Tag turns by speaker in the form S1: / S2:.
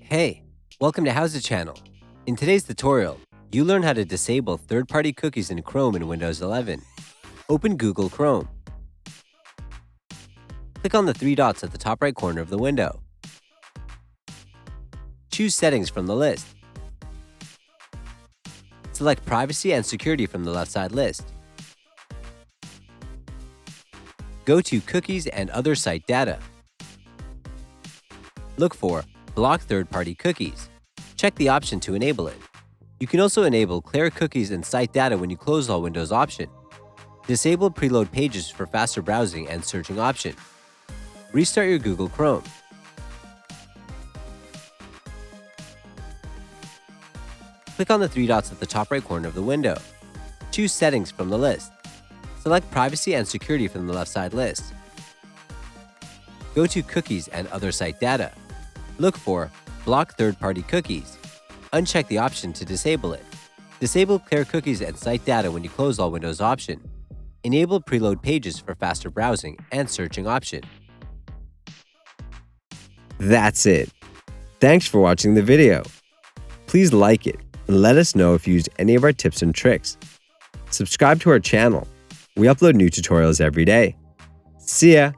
S1: Hey, welcome to HOWZA channel. In today's tutorial, you learn how to disable third-party cookies in Chrome in Windows 11. Open Google Chrome. Click on the three dots at the top right corner of the window. Choose Settings from the list. Select Privacy and Security from the left side list. Go to Cookies and Other Site Data. Look for Block Third-Party Cookies. Check the option to enable it. You can also enable Clear Cookies and Site Data when you close all windows option. Disable Preload Pages for faster browsing and searching option. Restart your Google Chrome. Click on the three dots at the top right corner of the window. Choose Settings from the list. Select Privacy and Security from the left side list. Go to Cookies and Other Site Data. Look for Block Third-Party Cookies. Uncheck the option to disable it. Disable Clear Cookies and Site Data when you close all windows option. Enable Preload Pages for faster browsing and searching option.
S2: That's it. Thanks for watching the video. Please like it and let us know if you used any of our tips and tricks. Subscribe to our channel. We upload new tutorials every day. See ya!